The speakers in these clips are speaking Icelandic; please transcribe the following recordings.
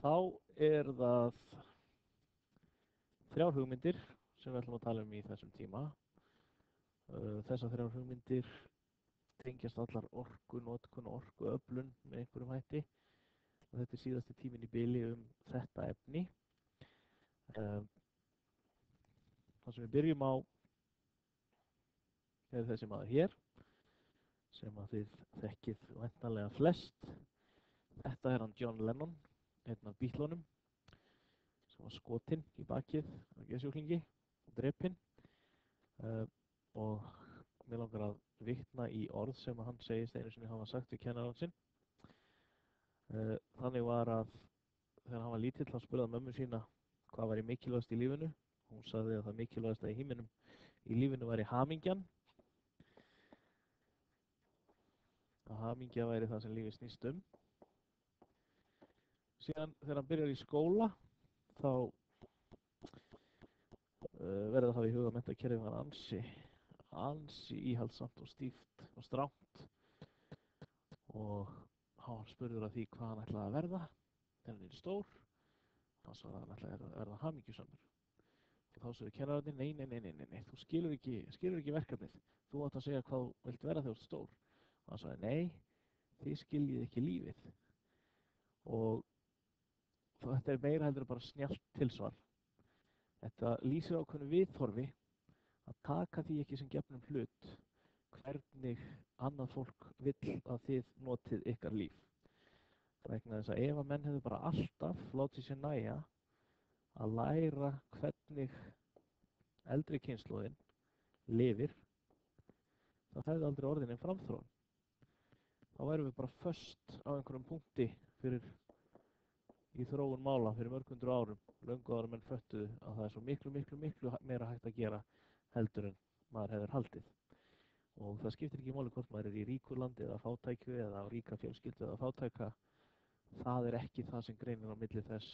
Þá það þrjár hugmyndir sem við ætlum að tala í þessum tíma. Þessar þrjár hugmyndir tengjast allar orkunotkun og orkuöflun með einhverjum hætti. Og þetta síðasti tíminn í bili þetta efni. Það sem við byrjum á þessi maður hér, sem að þið þekkið væntanlega flest. Þetta hann John Lennon, einn af Beatlunum, sem var skotinn í bakið af geðsjúklingi og drepinn. Og mig langar að vitna í orð sem hann segist einu sinni hafa sagt við kennarann sinn. Þannig var að þegar hann var lítill þá spurði hann mömmu sína hvað væri mikilvægast í lífinu. Hún sagði að það mikilvægasta í lífinu væri hamingjan. Að hamingja væri það sem lífið snýst um. Síðan þegar hann byrjar í skóla þá verður það að hafa í huga að menntakerfið var ansi íhaldsamt og stíft og strangt, og hann var spurður að því hvað hann ætlaði að verða þegar hann stór. Hann sagði að hann ætlaði að verða hamingjusamur. Og þá sagði kennararnir, nei, þú skilur ekki verkefnið. Þú átt að segja hvað þú vilt verða þegar þú ert stór. Og hann sagði, nei, þið skiljið ekki lífið. Og þetta meira heldur bara snjallt tilsvar. Þetta lýsir ákveðnu viðhorfi að taka því ekki sem gefnum hlut hvernig annað fólk vill að þið notið ykkar líf. Vegna þess að ef að menn hefur bara alltaf látið sér nægja að læra hvernig eldri kynslóðin lifir, þá hefði aldrei orðin einn framþróun. Þá værum við bara föst á einhverjum punkti í þróun mála fyrir mörg hundruð árum, löngu árum menn föttuðu að það er svo miklu meira hægt að gera heldur en maður hefur haldið. Og það skiptir ekki máli hvort maður í ríku landi eða fátæku eða á ríka fjölskyldu eða fátæka. Það ekki það sem greinir á milli þess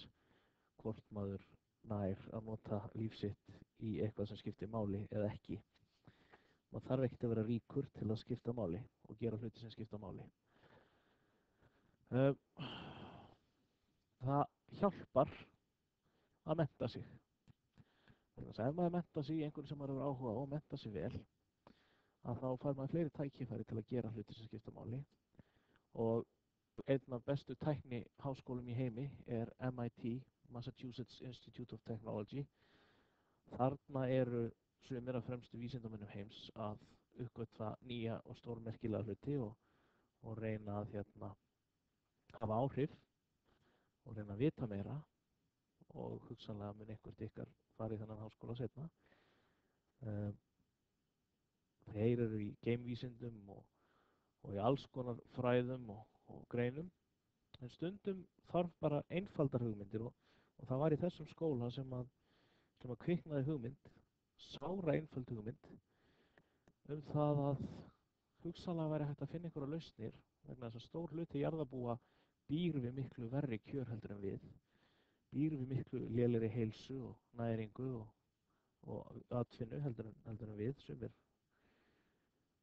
hvort maður nær að nota líf sitt í eitthvað sem skiptir máli eða ekki. Maður þarf ekkert að vera ríkur til að skipta máli og gera hluti sem skipta máli. Það hjálpar að mennta sig. Þannig að ef maður mennta sig í einhverju sem maður hefur áhuga á og mennta sig vel, að þá fær maður fleiri tækifæri til að gera hluti sem skipta máli. Og einn af bestu tækniháskólum í heimi er MIT, Massachusetts Institute of Technology. Þarna eru sumir af fremstu vísindamönnum heims að uppgötva nýja og stórmerkilega hluti og reyna að hafa áhrif og reyna að vita meira, og hugsanlega mun einhvert ykkar fara í þennan háskóla seinna. Þeir eru í geimvísindum og í alls konar fræðum og greinum, en stundum þarf bara einfaldar hugmyndir, og það var í þessum skóla sem að kviknaði hugmynd, sára einföld hugmynd, það að hugsanlega væri hægt að finna einhverja lausnir, vegna þess að stór hluti jarðarbúa býr við miklu verri kjör heldur en við, býr við miklu lélegri heilsu og næringu og atvinnu heldur en við.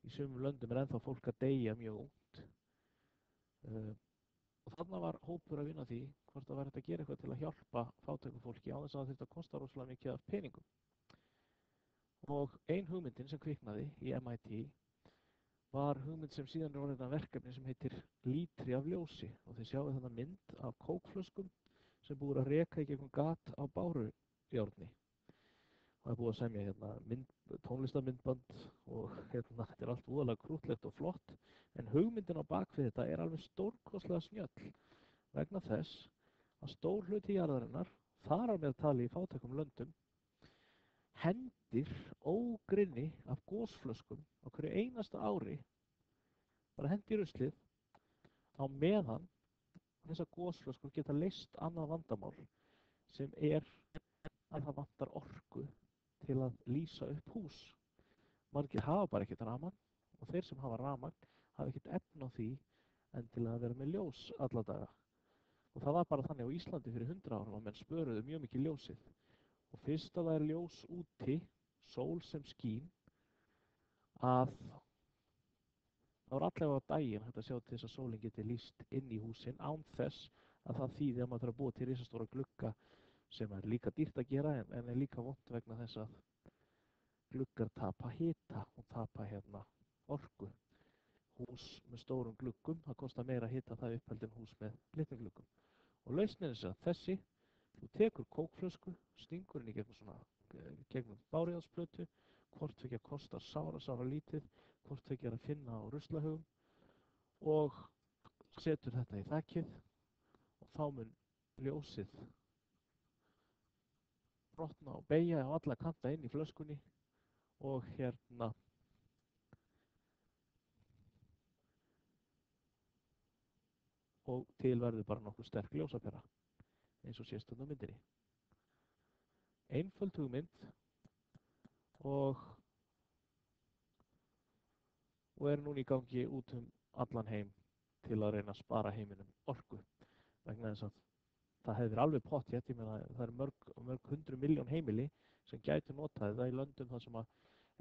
Í sumum löndum ennþá fólk að deyja mjög ungt. Og þarna var hópur að vinna því hvort það væri hægt að gera eitthvað til að hjálpa fátæku fólki án þess að það þyrfti að kosta rosalega mikið af peningum. Og ein hugmyndin sem kviknaði í MIT var hugmynd sem síðan er orðin að verkefni sem heitir lítri af ljósi, og þið sjáu þarna mynd af kókflöskum sem búið að reka í gegnum gat á bárujárni. Og það er búið að semja tónlistarmyndband og þetta er allt voðalega krúttlegt og flott, en hugmyndin á bakvið þetta er alveg stórkostlega snjöll vegna þess að stór hluti jarðarinnar, þar á meðtali í fátækum löndum, hendir ógrynni af gosflöskum á hverju einasta ári, bara hendi í ruslið, á meðan þessar gosflöskur geta leyst annað vandamál sem er að það vantar orku til að lýsa upp hús. Margir hafa bara ekkert rafmagn, og þeir sem hafa rafmagn hafa ekkert efni á því en til að vera með ljós alla daga. Og það var bara þannig á Íslandi fyrir 100 árum að menn spöruðu mjög mikið ljósið. Og fyrst að það er ljós úti, sól sem skín, að þá er allavega á daginn hægt að sjá til þess að sólin geti lýst inn í húsin án þess að það þýði að maður þarf að búa til risastóra glugga sem er líka dýrt að gera en er líka vont vegna þess að gluggar tapa hita og tapa orku. Hús með stórum gluggum, það kostar meira að hita það upp heldur en hús með litlum gluggum. Og lausnin er að þessi, þú tekur kókflösku, stingur henni gegnum bárujárnsplötu, hvort tveggja kostar sára lítið, hvort tveggja er að finna á ruslahaugum og setur þetta í þakið og þá mun ljósið brotna og beygja á alla kanta inn í flöskunni og og til verður bara nokkuð sterk ljósapera eins og sést þarna á myndinni. Einföld hugmynd og er núna í gangi út allan heim til að reyna að spara heiminum orku vegna þess að það hefði verið alveg pottþétt, ég meina það eru mörg 100 milljón heimili sem gætu notað það í löndum þar sem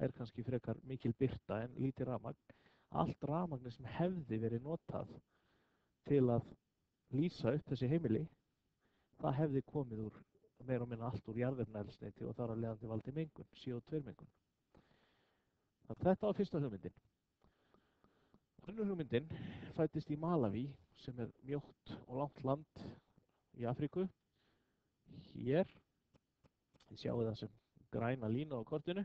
er kannski frekar mikil birta en lítið rafmagn. Allt rafmagnið sem hefði verið notað til að lýsa upp þessi heimili, það hefði komið úr meira og minna allt úr jarðefnaeldsneyti og þar af leiðandi valdi mengun, CO2 mengun. Þetta var fyrsta hugmyndin. Önnur hugmyndin fæddist í Malaví sem er mjótt og langt land í Afríku. Hér, þið sjáu það sem græna línu á kortinu,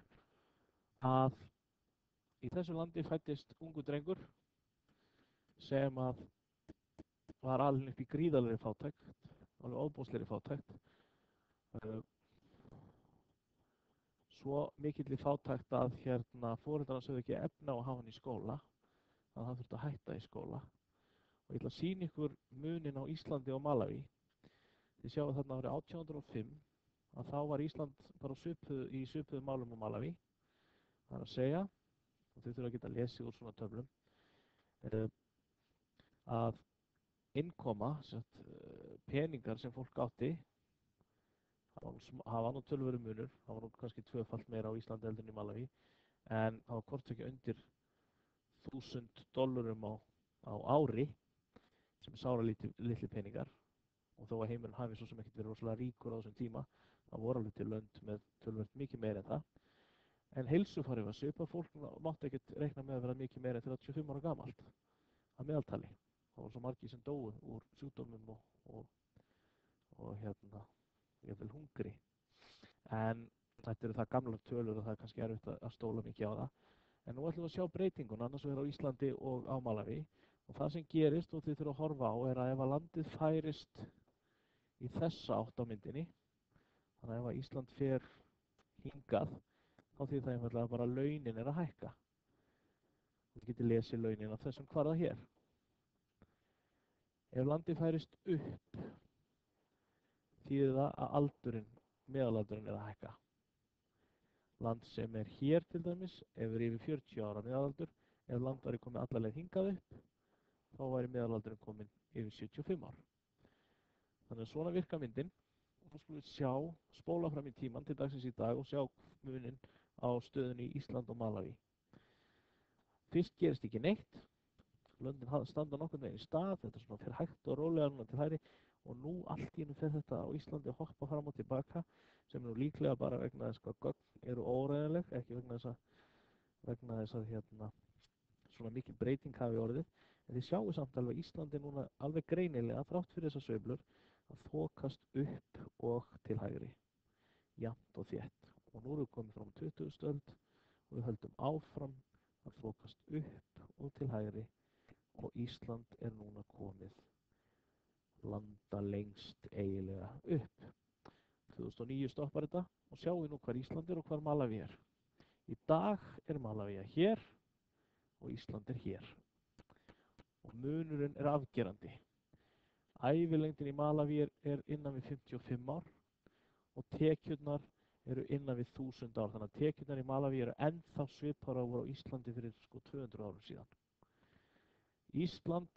að í þessu landi fæddist ungur drengur sem var alinn upp í gríðarlegri fátækt, alveg ofboðslegri fátækt. Svo mikilli fátækt að foreldrar hans höfðu ekki efni á að hafa hann í skóla, að hann þurfti að hætta í skóla. Og ég ætla að sýna ykkur munin á Íslandi og Malaví. Þið sjáu þarna árið 1805 að þá var Ísland bara í svipuðum málum á Malaví. Það er að segja, og þið þurfa að geta lesið úr svona töflum, að innkoma, peningar sem fólk átti, það var nú töluverður munur, það var nú kannski tvöfalt meira á Íslandi heldur en í Malaví, en það var hvort tveggja undir $1.000 á ári, sem er sáralitlir peningar, og þó að heimurinn hafi svo sem ekkert verið rosalega ríkur á þessum tíma, það voru alveg til lönd með töluvert mikið meira en það. En heilsufari var svipað, fólk mátti ekkert reikna með að vera mikið meira en 35 ára gamalt að meðaltali. Það var svo margir sem dóu úr sjúkdómum og jafnvel hungri. En þetta eru það gamlar tölur og það er kannski erfitt að stóla mikið á það. En nú ætlum við að sjá breytinguna annars vegar á Íslandi og á Malaví. Og það sem gerist og þið þurfum að horfa á er að ef að landið færist í þessa átt á myndinni, þannig að ef að Ísland fer hingað, þá þýðir það einfaldlega bara að launin er að hækka. Þið getið lesið launin á þessum kvarða hér. Ef landið færist upp, þýðir það að meðalaldurinn er að hækka. Land sem er hér til dæmis, ef er yfir 40 ára meðalaldur, ef land væri komið alla leið hingað upp, þá væri meðalaldurinn komin yfir 75 ár. Þannig að svona virka myndin. Og þá skulum við spóla fram í tíman til dagsins í dag og sjá munin á stöðunni í Ísland og Malaví. Fyrst gerist ekki neitt, löndin standa nokkurn veginn í stað, þetta svona fer hægt og rólega núna til hægri og nú allt í einu fer þetta á Íslandi að hoppa fram og tilbaka sem er nú líklega bara vegna þess að gögn eru óræðileg, ekki vegna þess að svona mikil breyting hafi orðið. En þið sjáu samt alveg að Íslandi núna alveg greinilega þrátt fyrir þessar sveiflur að þokast upp og til hægri, jafnt og þétt. Og nú erum við komið fram á 20. öld og við höldum áfram að þokast upp og til hægri og Ísland er núna komið landa lengst eiginlega upp. 2009 stoppar þetta og sjáum við nú hvar Ísland er og hvar Malaví er. Í dag er Malaví hér og Ísland er hér. Og munurinn er afgerandi. Ævilengdin í Malaví er innan við 55 ár og tekjurnar eru innan við 1000 ár. Þannig að tekjurnar í Malaví eru ennþá svipaðar og voru á Íslandi fyrir 200 árum síðan. Ísland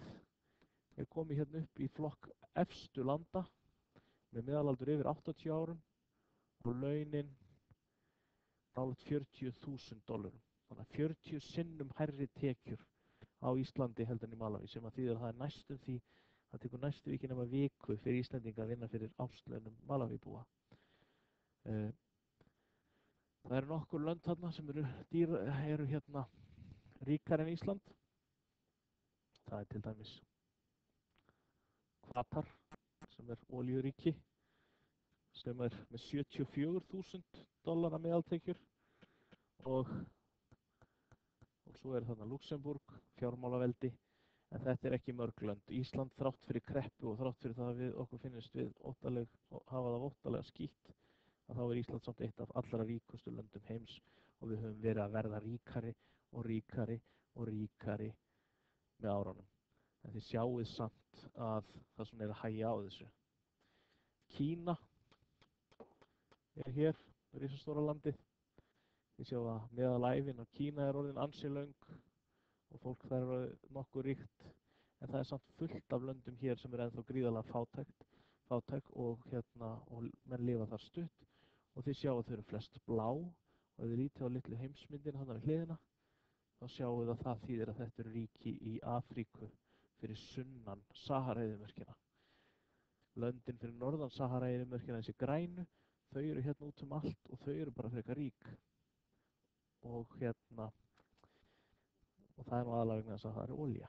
er komið hérna upp í flokk efstu landa með meðalaldur yfir 80 árum og launin nálægt $40.000. Þannig að 40 sinnum hærri tekjur á Íslandi heldur en í Malaví sem að þýðir að það er næstum því Það tekur næstu ekki nema viku fyrir Íslendinga að vinna fyrir árslaunum Malavíbúa. Það eru nokkur lönd þarna sem eru hérna ríkar en Ísland. Það er til dæmis Katar sem er olíuríki sem er með $74.000 meðaltekjur og svo er þarna Luxemburg, fjármálaveldi, en þetta er ekki mörg lönd. Ísland þrátt fyrir kreppu og þrátt fyrir það að okkur finnist við hafa það óttalega skítt, að þá er Ísland samt eitt af allra ríkustu löndum heims og við höfum verið að verða ríkari og ríkari og ríkari með árunum. En þið sjáið samt að það svona er að hægja á þessu. Kína er hér, risastóra landið. Þið sjáu að meðalævin á Kína er orðin ansi löng og fólk þar er orðið nokkuð ríkt, en það er samt fullt af löndum hér sem er ennþá gríðarlega fátæk og menn lifa þar stutt og þið sjáu að þau eru flest blá og ef þið lítið á litlu heimsmyndin þarna við hliðina þá sjáu þið að það þýðir að þetta eru ríki í Afríku fyrir sunnan Sahara-eyðimörkina. Löndin fyrir norðan Sahara-eyðimörkina, þessi grænu, þau eru hérna út um allt og þau eru bara frekar rík. Og það er nú aðalega vegna þess að það er olía.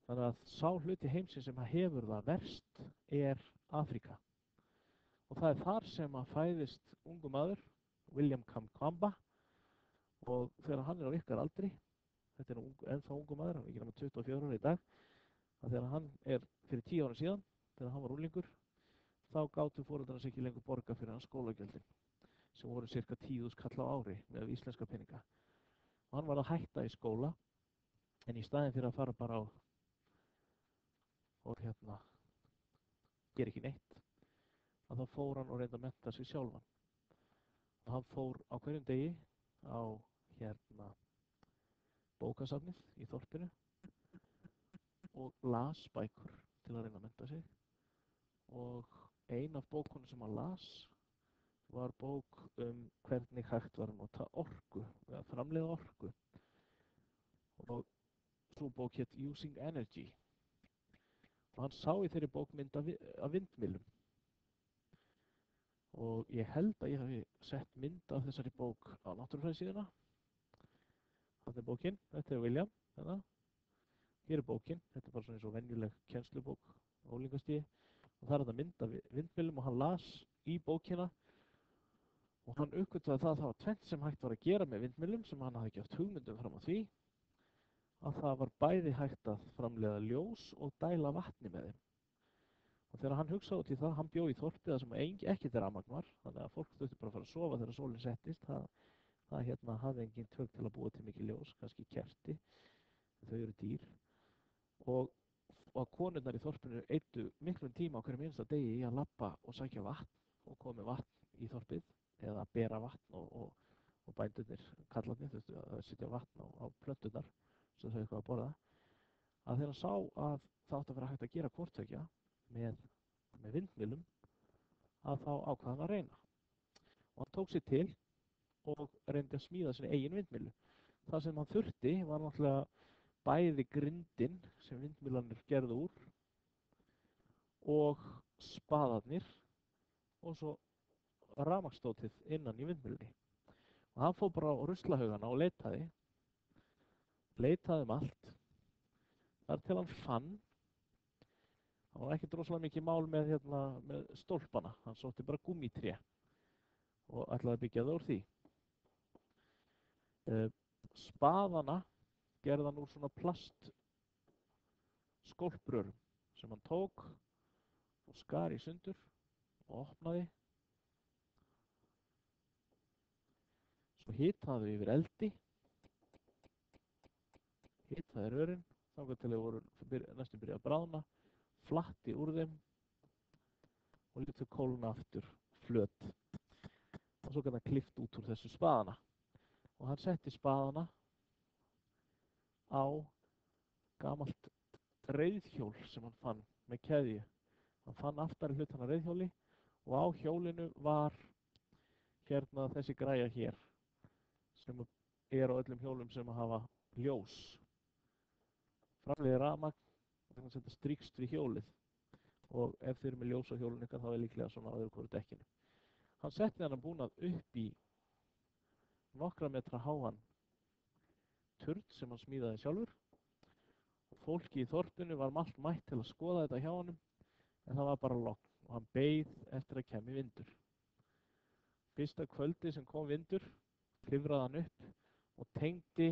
Þannig að sá hluti heimsins sem hefur það verst er Afríka. Og það er þar sem að fæðist ungu maður, William Kamkwamba, og þegar hann er á ykkar aldri, þetta er ennþá ungu maður, hann er ekki nema 24 ára í dag, að þegar hann er fyrir 10 ára síðan, þegar hann var unglingur, þá gátu foreldrarnir ekki lengur borga fyrir hans skólagjöldin, sem voru cirka 10.000 kall á ári með íslenska peninga. Og hann var að hætta í skóla, en í staðinn fyrir að fara bara og gera ekki neitt, að þá fór hann og reyndi að mennta sig sjálfan. Og hann fór á hverjum degi á bókasafnið í þorpinu og las bækur til að reyna að mennta sig. Og ein af bókunum sem hann las var bók hvernig hægt var að nota orku, eða framleiða orku. Og sú bók hét Using Energy. Og hann sá í þeirri bók mynd af vindmyllum. Og ég held að ég hafi sett mynd af þessari bók á náttúrufræðisíðuna. Þarna er bókin, þetta er William, hérna. Hér er bókin, þetta er bara svona eins og venjuleg kennslubók á unglingastigi. Og það er þetta mynd af vindmyllum og hann las í bókina og hann uppgötvaði það var tvennt sem hægt var að gera með vindmyllum sem hann hafði ekki haft hugmyndum fram á því, að það var bæði hægt að framleiða ljós og dæla vatni með þeim. Og þegar hann hugsaði út í það, hann bjó í þorpi þar sem ekkert rafmagn var, þannig að fólk þurfti bara að fara að sofa þegar sólin settist. Það hafði engin tök til að búa til mikið ljós, kannski kerti, þau eru dýr. Og konurnar í þorpinu eyddu miklum tíma á hverjum einasta degi í að labba og sækja vatn og koma með vatn í þorpið, eða bera vatn og bændurnir, kallarnir, þurftu að setja vatn á plönturnar sem þau eitthvað að borða. Að þegar hann sá að það átti að vera hægt að gera hvort tveggja með vindmyllum, að þá ákvað hann að reyna. Og hann tók sig til og reyndi að smíða sinni eigin vindmyllu. Það sem hann þurfti var náttúrulega bæði grindin sem vindmyllanir gerðu úr og spaðarnir og svo rafmagnstótið innan í vindmyllunni. Og hann fór bara á ruslahaugana og leitaði allt, þar til hann fann. Það var ekkert rosalega mikið mál með stólpana, hann sótti bara gúmmítré og ætlaði að byggja það úr því. Spaðana gerði hann úr svona plastskólprörum sem hann tók og skar í sundur og opnaði. Svo hitaði þau yfir eldi, hitaði rörin, þangað til þau voru næstum byrjað að bráðna, flatti úr þeim og létu kólna aftur flöt. Og svo gat hann klippt út úr þessu spaðana. Og hann setti spaðana á gamalt reiðhjól sem hann fann með keðju. Hann fann aftari hlutann af reiðhjóli og á hjólinu var þessi græja hér sem er á öllum hjólum sem hafa ljós. Framleiðir rafmagn þannig að þetta strýkst við hjólið og ef þið eru með ljós á hjólun ykkar þá er líklega svona á öðru hvoru dekkinu. Hann setti þennan búnað upp í nokkra metra háan turn sem hann smíðaði sjálfur og fólki í þorpinu var allt mætt til að skoða þetta hjá honum en það var bara logn og hann beið eftir að kæmi vindur. Fyrsta kvöldi sem kom vindur klifraði hann upp og tengdi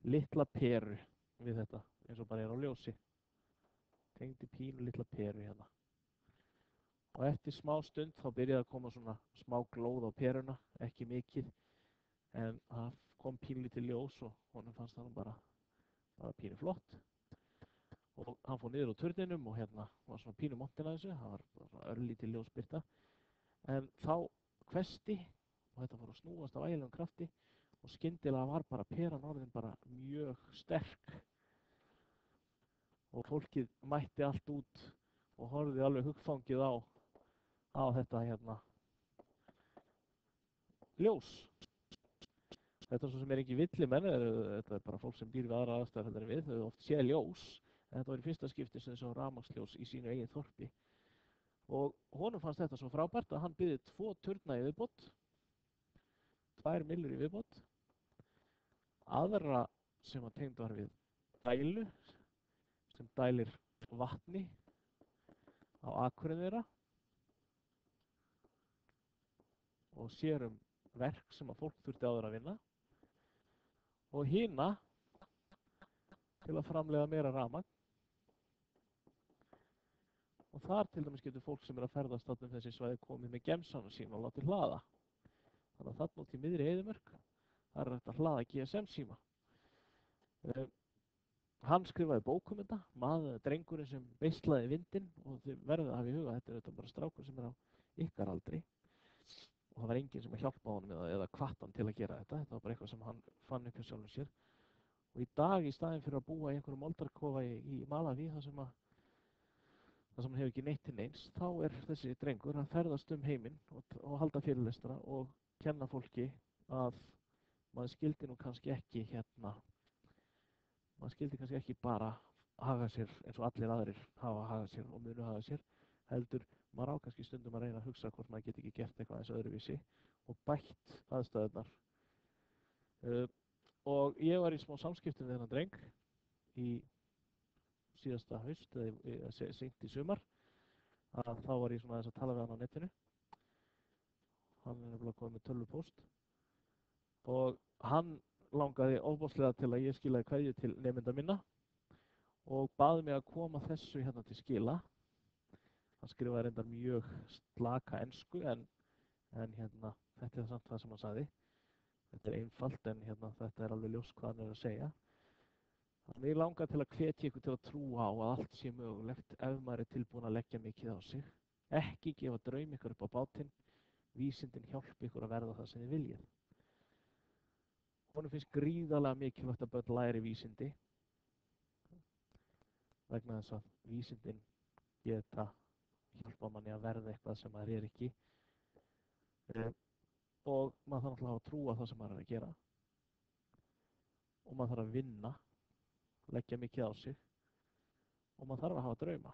litla peru við þetta eins og bara er á ljósi. Tengdi pínu litla peru hérna. Og eftir smá stund þá byrjaði að koma svona smá glóð á peruna, ekki mikið, en það kom pínlítið ljós og honum fannst það bara pínu flott. Og hann fór niður á turninum og hérna var svona pínu montin að þessu, það var svona örlítið ljósbirta. En þá hvessti og þetta fór að snúast af ægilegum krafti og skyndilega var bara peran orðin bara mjög sterk. Og fólkið mætti allt út og horfði alveg hugfangið á þetta hérna ljós. Þetta svo sem ekki villimenn, þetta bara fólk sem býr við aðra aðstæður heldur en við, þau oft séð ljós, en þetta var í fyrsta skipti sem sá rafmagnsljós í sínu eigin þorpi. Og honum fannst þetta svo frábært að hann byggði 2 turna í viðbót, 2 myllur í viðbót, aðra sem hann tengd var við dælu, sem dælir vatni á akurinn þeirra og sér verk sem að fólk þurfti áður að vinna og hina til að framleiða meira rafmagn. Og þar til dæmis getur fólk sem að ferðast þarna þessi svæði komið með gemsana sína og látið hlaða. Þannig að þarna út í miðri eyðimörk, þar er hægt að hlaða GSM-síma. Hann skrifaði bók þetta, drengurinn sem beislaði vindinn og þið verðið að hafa í huga, þetta er bara strákur sem er á ykkar aldri. Og það var enginn sem að hjálpa honum eða hvatt hann til að gera þetta. Þetta var bara eitthvað sem hann fann upp hjá sjálfum sér. Og í dag, í staðinn fyrir að búa í einhverjum moldarkofa í Malaví, þar sem hann hefur ekki neitt til neins, þá er þessi drengur að ferðast heiminn og halda fyrirlestra og kenna fólki að maður skildi nú kannski ekki maður skildi kannski ekki bara haga sér eins og allir aðrir hafa hagað sér og munu haga sér, heldur maður á kannski stundum að reyna að hugsa hvort maður geti ekki gert eitthvað eins öðruvísi og bætt aðstæðurnar. Og ég var í smá samskiptum við þennan dreng í síðasta haust eða seint í sumar, að þá var ég svona aðeins að tala við hann á netinu. Hann er nefnilega komið með tölvupóst og hann langaði ofboðslega til að ég skilaði kveðju til nemenda minna og baði mig að koma þessu hérna til skila. Hann skrifaði reyndar mjög slaka ensku en hérna, þetta er samt það sem hann sagði. Þetta er einfalt en hérna, þetta er alveg ljóst hvað hann er að segja. Mig langar til að hvetja ykkur til að trúa á að allt sé mögulegt ef maður er tilbúin að leggja mikið á sig. Ekki gefa draum ykkur upp á bátinn, vísindin hjálpi ykkur að verða það sem þið viljið. Honum finnst gríðarlega mikilvægt að börn læri vísindi vegna þess að vísindin geta hjálpa manni að verða eitthvað sem maður er ekki og maður þarf náttúrulega að trúa það sem maður er að gera og maður þarf að vinna, leggja mikið á sig og maður þarf að hafa drauma.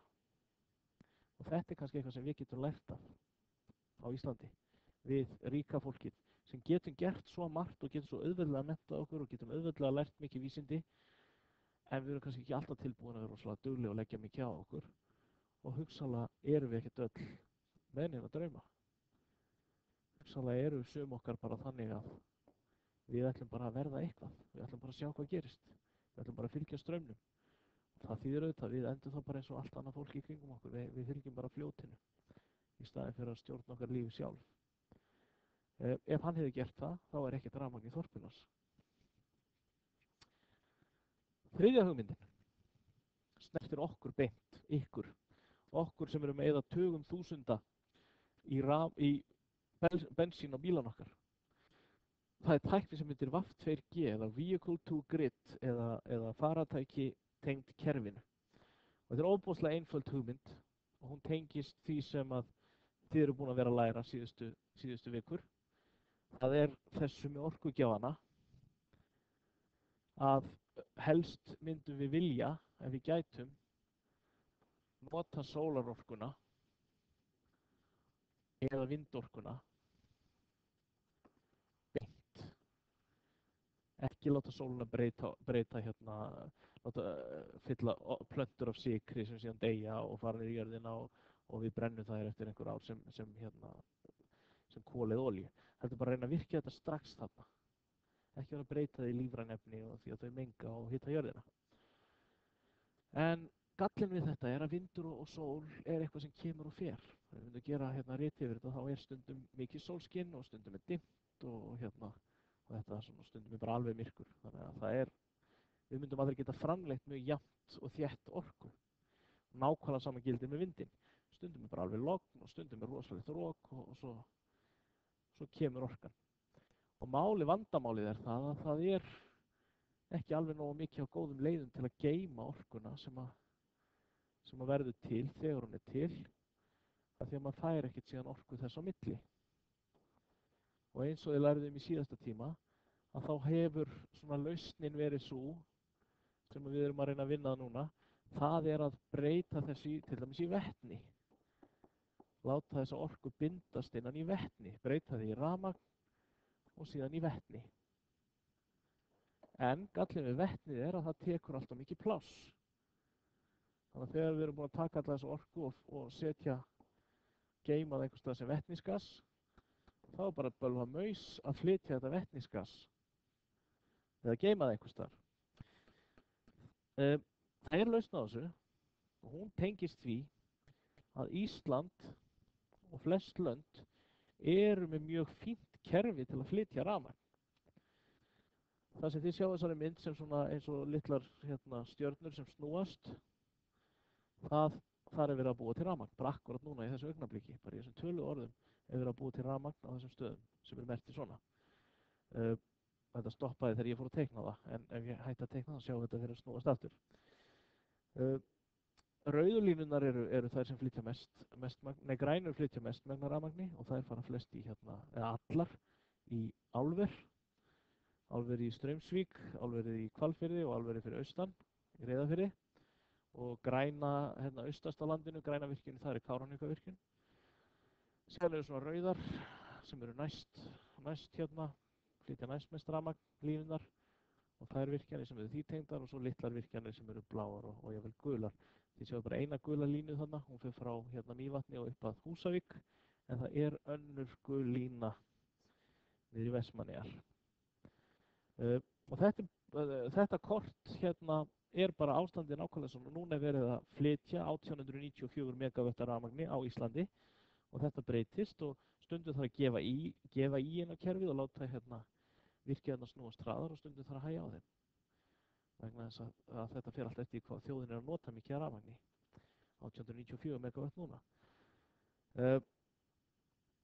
Og þetta er kannski eitthvað sem við getum lært af á Íslandi, við ríka fólkið sem getum gert svo margt og getum svo auðveldlega menntað okkur og getum auðveldlega lært mikið vísindi en við erum kannski ekki alltaf tilbúin að vera rosalega dugleg og leggja mikið á okkur og hugsanlega erum við ekkert öll með neina drauma. Hugsanlega eru sum okkar bara þannig að við ætlum bara að verða eitthvað, við ætlum bara að sjá hvað gerist, við ætlum bara að fylgja straumnum. Það þýðir auðvitað, við endum þá bara eins og allt annað fólk í kringum okkur, við fylgjum bara fljótinu í staðinn fyrir að stjórna okkar lífi sjálf. Ef hann hefði gert það, þá er ekkert rafmagn í þorpinu hans. Þriðja hugmyndin snertir okkur beint, okkur sem erum að eyða tugum þúsunda í bensín á bílana okkar. Það er tækni sem heitir VAF2G eða Vehicle to Grid eða faratæki tengd kerfinu. Og þetta er ofboðslega einföld hugmynd og hún tengist því sem að þið eru búin að vera að læra síðustu vikur. Það er þessu með orkugjafana að helst myndum við vilja, ef við gætum, nota sólarorkuna eða vindorkuna beint. Ekki láta sólina breyta hérna, láta fylla plöntur af sykri sem síðan deyja og fara niður í jörðina og við brennum þær eftir einhver ár sem kol eða olíu. Heldur bara að reyna að virkja þetta strax þarna. Ekki vera að breyta því í lífræn efni og því að þau menga og hita jörðina. En gallinn við þetta er að vindur og sól er eitthvað sem kemur og fer. Við myndum gera hérna rit yfir þetta, þá er stundum mikið sólskinn og stundum er dimmt og þetta svona stundum er bara alveg myrkur. Þannig að við myndum aldrei geta framleitt mjög jafnt og þétt orku. Nákvæmlega sama gildir með vindinn. Stundum er bara alveg logn og stundum er rosalegt rok og svo kemur orkan. Og vandamálið er það að það er ekki alveg nógu mikið á góðum leiðum til að geyma orkuna sem að verður til þegar hún er til, af því að maður fær ekkert síðan orku þess á milli. Og eins og þið lærðum í síðasta tíma, að þá hefur svona lausnin verið sú, sem við erum að reyna að vinna núna, það er að breyta þessu til dæmis í vetni. Láta þessa orku bindast innan í vetni, breyta því í rafmagn og síðan í vetni. En gallinn við vetnið er að það tekur alltaf mikið pláss. Þannig að þegar við erum búin að taka alla þessu orku og geyma það einhvers staðar sem vetnisgas, þá er bara bölva maus að flytja þetta vetnisgas eða geyma það einhvers staðar. Það er lausn á þessu og hún tengist því að Ísland og flest lönd eru með mjög fínt kerfi til að flytja rafmagn. Það sem þið sjáu þessari mynd sem svona eins og litlar stjörnur sem snúast, þar er verið að búa til rafmagn, bara akkurat núna í þessu augnabliki, bara í þessum tölu orðum er verið að búa til rafmagn á þessum stöðum sem eru merktir svona. Þetta stoppaði þegar ég fór að teikna það, en ef ég hætti að teikna það sjáum við þetta fyrir að snúast aftur. Rauðu línurnar eru þær sem flytja grænu flytja mest megna rafmagni og þær fara flest í eða allar í álver. Álverið í Straumsvík, álverið í Hvalfirði og álverið fyrir austan í Reyðarfirði. Og græna, austast á landinu, græna virkjun, það er Kárahnjúkavirkjun. Síðan eru svona rauðar sem eru næst flytja næst mest rafmagn línunar og það eru virkjanir sem eru því tengdar og svo litlar virkjanir sem eru bláar og jafnvel gular. Þið sjáum bara eina gula línu þarna, hún fer frá Mývatni og upp að Húsavík, en það er önnur gul lína niður í Vestmannaeyjar. Og þetta kort er bara ástandið nákvæmlega svona. Núna er verið að flytja 1894 megavöttar rafmagni á Íslandi og þetta breytist og stundum þarf að gefa í inn á kerfið og láta virkja snúast hraðar og stundum þarf að hægja á þeim. Vegna þess að þetta fer allt eftir hvað þjóðin er að nota mikið af rafmagni. 1894 megavött núna.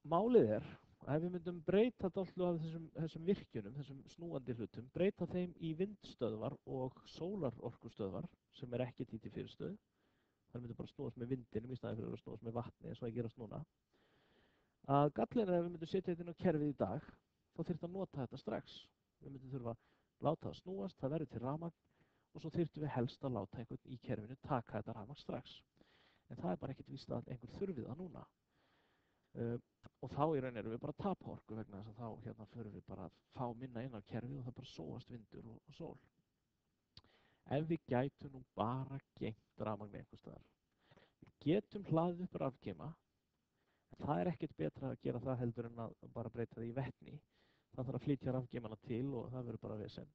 Málið er ef við myndum breyta dálítið af þessum virkjunum, þessum snúandi hlutum, breyta þeim í vindstöðvar og sólarorkustöðvar sem er ekkert í fyrirstöðu, það myndi bara snúast með vindinum í staðinn fyrir að snúast með vatni eins og það gerast núna. Að gallinn er ef við myndum setja þetta inn á kerfið í dag, þá þyrfti að nota þetta strax. Við myndum þurfa að láta það snúast, það verður til rafmagn og svo þyrftum við helst að láta einhvern í kerfinu taka þetta rafmagn strax. En það er bara ekkert víst að einhver þurfi það núna. Og þá í raun erum við bara að tapa orku vegna þess að þá förum við bara að fá minna inn á kerfið og það bara sóast vindur og sól. Ef við gætum nú bara geymt rafmagn einhvers staðar. Við getum hlaðið upp rafgeyma, en það er ekkert betra að gera það heldur en að bara breyta það í vetni. Það þarf að flytja rafgeymana til og það verður bara vesen.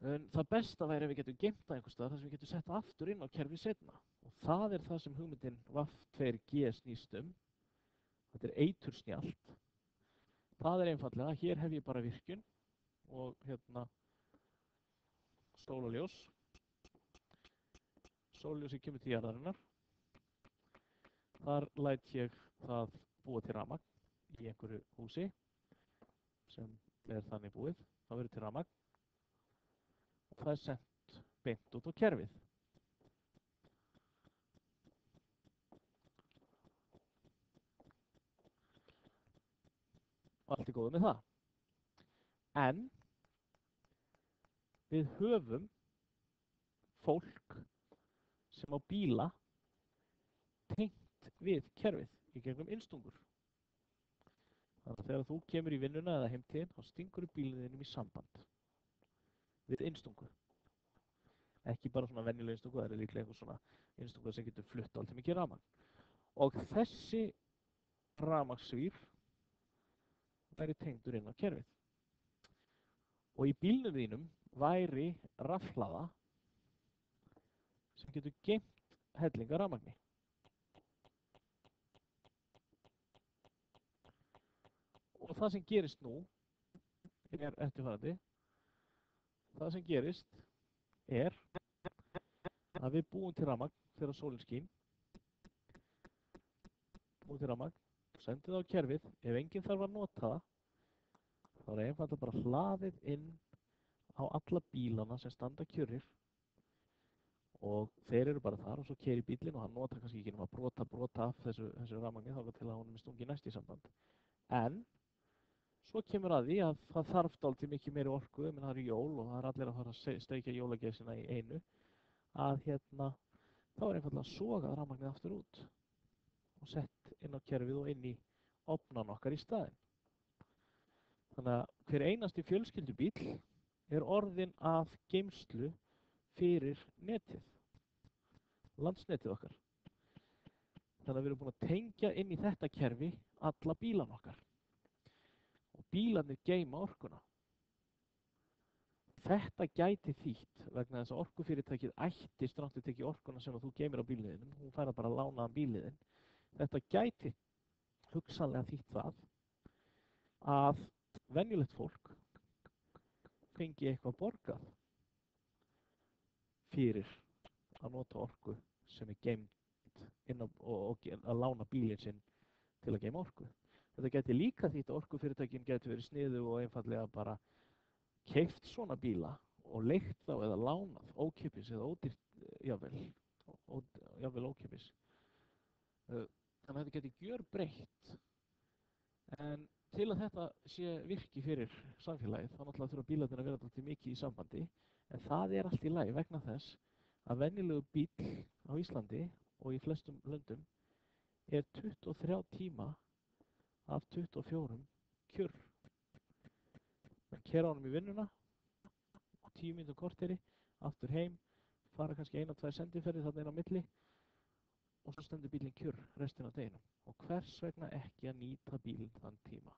En það besta væri ef við getum geymt það einhvers staðar þar sem við getum sett það aftur inn á kerfið seinna. Og það er það sem hugmyndin VAF2G snýst um. Þetta er eitursnjallt. Það er einfaldlega, hér hef ég bara virkjun og sólarljós. Sólarljósið kemur til jarðarinnar. Þar læt ég það búa til rafmagn í einhverju húsi sem er þannig búið. Það verður til rafmagn og það er sent beint út á kerfið. Allt er góð með það. En við höfum fólk sem á bíla tengt við kerfið í gegnum innstungur. Þannig að þegar þú kemur í vinnuna eða heimtíðin, þá stingur bílinn þínum í samband við innstungu. Ekki bara svona venjuleg innstungu, það er líklega einhver svona innstungu sem getur flutt alltaf mikið rafmagn. Og þessi rafmagnsvír væri tengdur inn á kerfið. Og í bílnum þínum væri rafhlaða sem getur geymt hellinga rafmagni. Og það sem gerist nú er eftirfarandi. Það sem gerist er að við búum til rafmagn þegar sólin skín. Búum til rafmagn, sendum það á kerfið. Ef enginn þarf að nota það, þá er einfaldlega bara hlaðið inn á alla bílana sem standa kjörrir. Og þeir eru bara þar og svo keyrir bílinn og hann notar kannski ekki nema brota af þessu rafmagni þangað til að honum er stungið næst í samband. En svo kemur að því að það þarf dálítið mikið meiri orku, menn það eru jól og það er allir að fara að steikja jólageisina í einu, að þá er einfaldlega sogað rafmagnið aftur út og sett inn á kerfið og inn í ofnan okkar í staðinn. Þannig að hver einasti fjölskyldubíll er orðinn að geymslu fyrir netið, landsnetið okkar. Þannig að við erum búin að tengja inn í þetta kerfi alla bílana okkar. Og bílarnir geyma orkuna. Þetta gæti þýtt vegna þess að orkufyrirtækið ætti strangt að tekið orkuna sem þú geymir á bílniðinum, hún fær að bara lána bílniðin. Þetta gæti hugsanlega þýtt það að venjulegt fólk fengi eitthvað borgað fyrir að nota orku sem er geymd inn og að lána bílinn sinn til að geyma orku. Þetta gæti líka þýtt að orkufyrirtækin gæti verið sniðug og einfaldlega bara keypt svona bíla og leigt þá eða lánað ókeypis eða ódýrt jafnvel ókeypis. Þannig að þetta geti gjörbreytt. En til að þetta sé virki fyrir samfélagið þá náttúrulega þurfa bílarnir að vera dálítið mikið í sambandi, en það er allt í lagi vegna þess að venjulegur bíll á Íslandi og í flestum löndum er 23 tíma af 24 kjörr. Menn keyra á honum í vinnuna á 10 mínútum korteri, aftur heim, fara kannski 1-2 sendiferðir þarna inn á milli og svo stendur bílinn kjörr restina af deginum. Og hvers vegna ekki að nýta bílinn þann tíma?